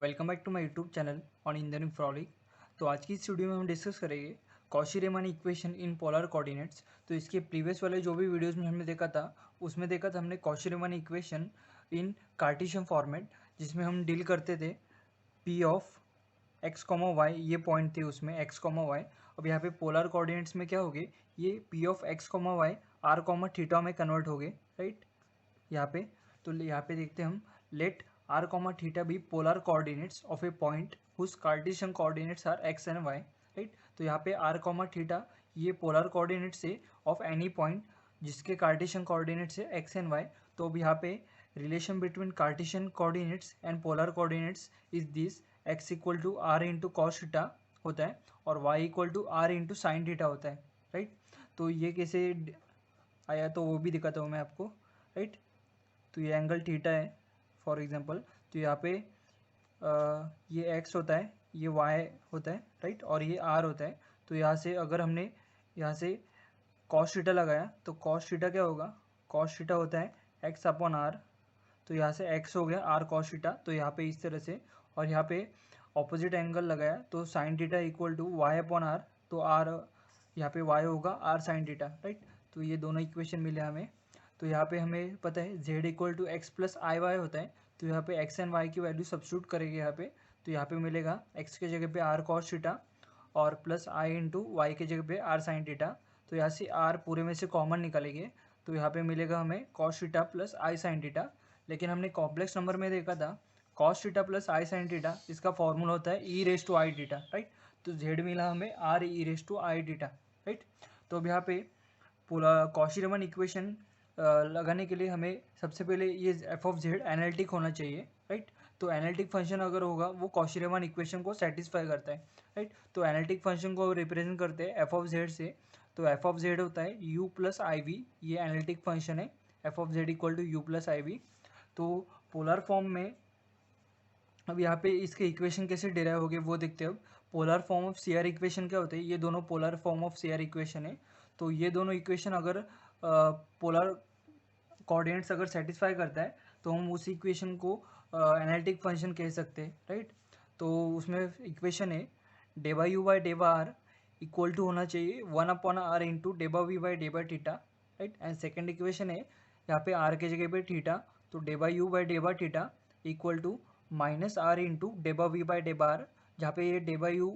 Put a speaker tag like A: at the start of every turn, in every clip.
A: Welcome back to my YouTube channel on engineering frolic. तो आज की इस वीडियो में हम डिस्कस करेंगे Cauchy Riemann equation in polar coordinates. तो इसके प्रीवियस वाले जो भी वीडियोस में हमने देखा था उसमें देखा था हमने Cauchy Riemann equation in Cartesian format, जिसमें हम डील करते थे p of x comma y, ये पॉइंट थे उसमें एक्स कॉमा वाई। अब यहाँ पे पोलर कोऑर्डिनेट्स में क्या हो गए, ये p of x comma y r comma theta में कन्वर्ट हो गए, राइट। यहाँ पे तो यहाँ पे देखते हैं हम, let r comma theta be polar coordinates of a point whose Cartesian coordinates are x and y, right. तो यहाँ पे आर कॉमा थीटा ये पोलर कोऑर्डिनेट्स है ऑफ एनी पॉइंट जिसके कार्टेशियन कोऑर्डिनेट्स है एक्स एंड वाई। तो अब यहाँ पे relation between Cartesian coordinates and polar coordinates is this, x equal to r into cos theta होता है और y equal to r into sine theta होता है, राइट। तो ये कैसे आया तो वो भी दिखाता हूँ मैं आपको, राइट। तो ये एंगल थीटा है फॉर एग्जांपल। तो यहाँ पे ये x होता है, ये y होता है, राइट, और ये r होता है। तो यहाँ से अगर हमने यहाँ से cos थीटा लगाया तो cos थीटा क्या होगा, cos थीटा होता है x अपॉन r। तो यहाँ से x हो गया r cos थीटा, तो यहाँ पे इस तरह से। और यहाँ पे ऑपोजिट एंगल लगाया तो sin theta equal to y upon r, तो r यहाँ पे y होगा r sin थीटा, राइट। तो ये दोनों इक्वेशन मिले हमें। तो यहाँ पे हमें पता है z equal to x plus i y होता है। तो यहाँ पे x एंड y की वैल्यू सब्स्टिट्यूट करेंगे यहाँ पे। तो यहाँ पे मिलेगा x के जगह पे r cos थीटा और प्लस i इंटू वाई के जगह पे r sin थीटा। तो यहाँ से r पूरे में से कॉमन निकालेंगे तो यहाँ पे मिलेगा हमें cos theta plus i sin theta. लेकिन हमने कॉम्प्लेक्स नंबर में देखा था cos theta plus i sin theta, इसका फॉर्मूला होता है e raise to i theta, right. तो z मिला हमें r e raise to i theta, right. तो अब यहाँ पे पूरा कॉशी-रीमान इक्वेशन लगाने के लिए हमें सबसे पहले ये एफ ऑफ जेड एनालिटिक होना चाहिए, राइट। तो एनालिटिक फंक्शन अगर होगा वो कॉशी-रीमान इक्वेशन को सेटिस्फाई करता है, राइट। तो एनालिटिक फंक्शन को रिप्रेजेंट करते हैं एफ ऑफ जेड से। तो एफ ऑफ जेड होता है यू प्लस आई वी, ये एनालिटिक फंक्शन है f of Z equal to u plus i v. तो पोलर फॉर्म में अब यहाँ पे इसके इक्वेशन कैसे डिराइव हो गए वो देखते हैं। अब polar form of C R equation क्या होते हैं, ये दोनों polar form of C R equation है। तो ये दोनों इक्वेशन अगर पोलर कोऑर्डिनेट्स अगर सेटिस्फाई करता है तो हम उस इक्वेशन को एनालिटिक फंक्शन कह सकते हैं, राइट। तो उसमें इक्वेशन है डेबा you by डेबा r equal to होना चाहिए 1/r इंटू डेबा वी बाई डेबा theta, right. And second equation है यहाँ पे r के जगह पे थीटा, तो डेबा यू बाई डेबा theta equal to minus r into डेबा we by डेबा r, जहाँ पे ये डेबा यू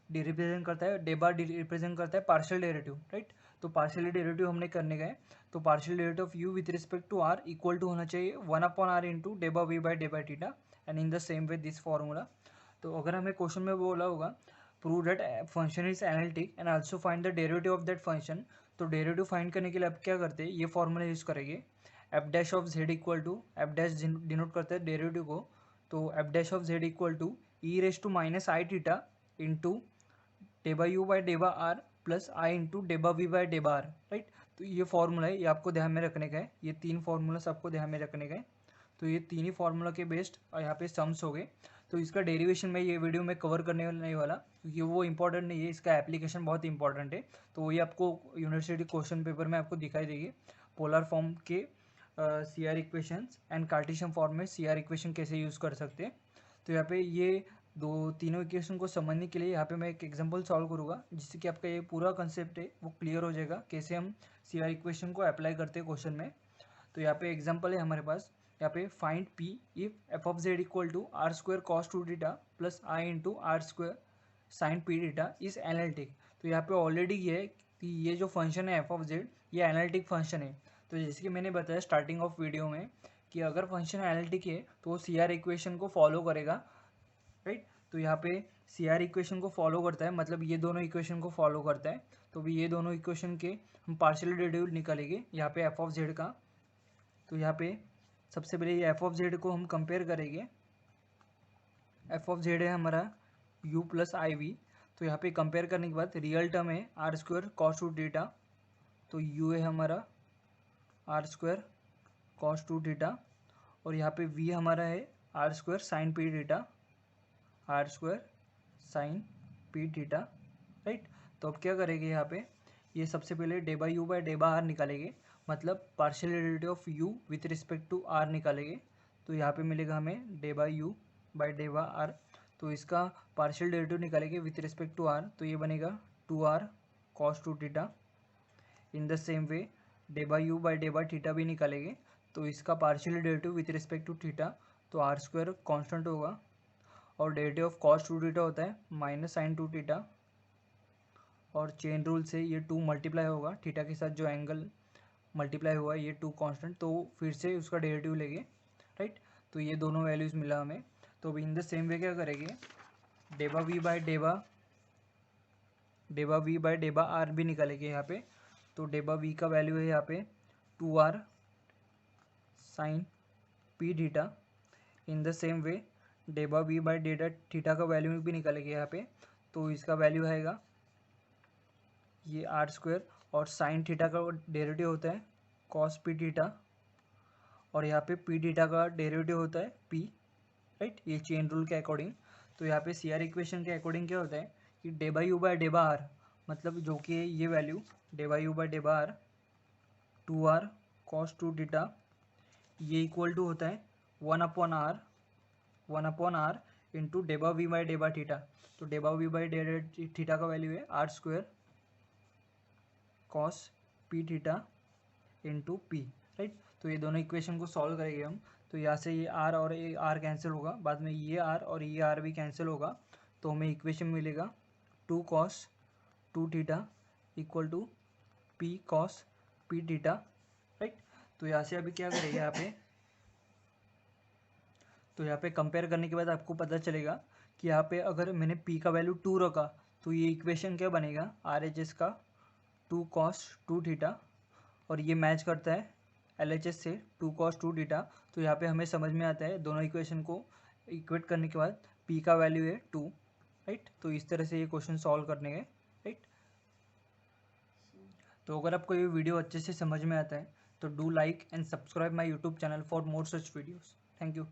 A: रिप्रेजेंट करता है, डेबा रिप्रेजेंट करता है पार्शियल डेरिवेटिव, राइट। तो पार्शियल डेरिवेटिव हमने करने गए तो partial derivative of u with respect to r equal to होना चाहिए 1/r इंटू डेबा वी बाई डेबा theta and in the same way this formula. तो अगर हमें क्वेश्चन में बोला होगा prove that function is analytic and also find the derivative of that function, तो डेरिवेटिव फाइंड करने के लिए अब क्या करते हैं, ये फॉर्मूला यूज़ करेंगे। F dash of Z equal to, F dash denote करते हैं डेरिवेटिव को, तो F dash of Z equal to E raise to minus I theta into del you by डेबा R plus I into डेबा we by डेबा R, right. तो ये formula है, ये आपको ध्यान में रखने का है, ये तीन फॉर्मूलास आपको ध्यान में रखने का है। तो ये तीन ही फार्मूला के बेस्ड यहाँ पे सम्स हो गए। तो इसका डेरिवेशन में ये वीडियो में कवर करने नहीं वाला क्योंकि वो इंपॉर्टेंट नहीं है, इसका एप्लीकेशन बहुत इंपॉर्टेंट है। तो वही आपको यूनिवर्सिटी क्वेश्चन पेपर में आपको दिखाई देगी पोलर फॉर्म के C R equations and Cartesian form में सी आर इक्वेशन कैसे यूज़ कर सकते हैं। तो यहाँ पे ये दो तीनों इक्वेशन को समझने के लिए यहाँ पे मैं एक एग्जांपल सॉल्व करूँगा जिससे कि आपका ये पूरा कंसेप्ट है वो क्लियर हो जाएगा कैसे हम सी आर इक्वेशन को अप्लाई करते हैं क्वेश्चन में। तो यहाँ पे एग्जांपल है हमारे पास, यहाँ पे find p if f of Z equal to r square cos two theta plus I into r square sine p theta is analytic. तो यहाँ पे ऑलरेडी ये है कि ये जो फंक्शन है एफ ऑफ जेड ये एनालिटिक फंक्शन है। तो जैसे कि मैंने बताया स्टार्टिंग ऑफ वीडियो में कि अगर फंक्शन एनालिटिक है तो वो सी आर इक्वेशन को फॉलो करेगा, राइट। तो यहाँ पे सी आर इक्वेशन को फॉलो करता है, मतलब ये दोनों इक्वेशन को फॉलो करता है। तो भी ये दोनों इक्वेशन के हम पार्शियल डेरिवेटिव निकालेंगे यहाँ पे एफ ऑफ जेड का। तो यहाँ पे सबसे पहले ये एफ ऑफ जेड को हम कंपेयर करेंगे। एफ ऑफ जेड है हमारा यू प्लस आई वी। तो यहाँ पे कंपेयर करने के बाद रियल टर्म है r square cos two theta, तो यू है हमारा r square cos two theta, और यहाँ पे वी हमारा है r square sine p theta, r square sine p theta, right. तो अब क्या करेंगे यहाँ पे, ये सबसे पहले डेबा यू बाय डेबा आर निकालेंगे, मतलब partial derivative of u with respect to r निकालेंगे। तो यहाँ पे मिलेगा हमें डेबा यू बाय डेवा आर, तो इसका पार्शियल डेरिवेटिव निकालेंगे विथ रिस्पेक्ट टू आर, तो ये बनेगा 2r cos 2 theta. In the same way डेबा यू बाय डेबा थीटा भी निकालेंगे, तो इसका partial derivative with respect to theta, तो आर स्क्वायर कॉन्स्टेंट होगा और डेरिवेटिव ऑफ cos 2 थीटा होता है माइनस साइन 2 थीटा, और चेन रूल से ये 2 मल्टीप्लाई होगा थीटा के साथ जो एंगल मल्टीप्लाई हुआ ये 2 कांस्टेंट, तो फिर से उसका डेरिवेटिव लेंगे, राइट। तो ये दोनों वैल्यूज़ मिला हमें। तो अभी इन द सेम वे क्या करेंगे, डेबा वी बाय डेबा आर भी निकालेंगे यहाँ पे। तो डेबा वी का वैल्यू है यहाँ पे 2r sine p theta. In the same way डेबा वी बाय डेटा थीटा का वैल्यू भी निकालेंगे यहाँ पे, तो इसका वैल्यू आएगा ये आर स्क्वायर, और साइन थीटा का डेरिवेटिव होता है कॉस पी थीटा, और यहाँ पे पी थीटा का डेरिवेटिव होता है पी, राइट, ये चेन रूल के अकॉर्डिंग। तो यहाँ पे सी आर इक्वेशन के अकॉर्डिंग क्या होता है कि डेबा यू बाय डेबा आर, मतलब जो कि ये वैल्यू डेबा यू बाय डेबा आर 2r cos 2 थीटा, ये इक्वल टू होता है 1/r इंटू डेबा वी बाय डेबा थीटा। तो डेबा वी बाय थीटा का वैल्यू है r square cos p theta into p, right. तो ये दोनों इक्वेशन को सॉल्व करेंगे हम, तो यहाँ से ये आर और ये आर कैंसिल होगा, बाद में ये आर और ये आर भी कैंसिल होगा, तो हमें इक्वेशन मिलेगा 2 cos 2 theta equal to p cos p theta, right. तो यहाँ से अभी क्या करेंगे यहाँ पे कंपेयर करने के बाद आपको पता चलेगा कि यहाँ पे अगर मैंने p का वैल्यू 2 रखा तो ये इक्वेशन क्या बनेगा RHS का 2 cos 2 थीटा, और ये मैच करता है LHS से 2 cos 2 थीटा। तो यहाँ पे हमें समझ में आता है दोनों इक्वेशन को इक्वेट करने के बाद p का वैल्यू है 2, राइट। तो इस तरह से ये क्वेश्चन सॉल्व करने हैं, राइट। तो अगर आपको ये वीडियो अच्छे से समझ में आता है तो do like and subscribe my YouTube channel for more such videos. Thank you.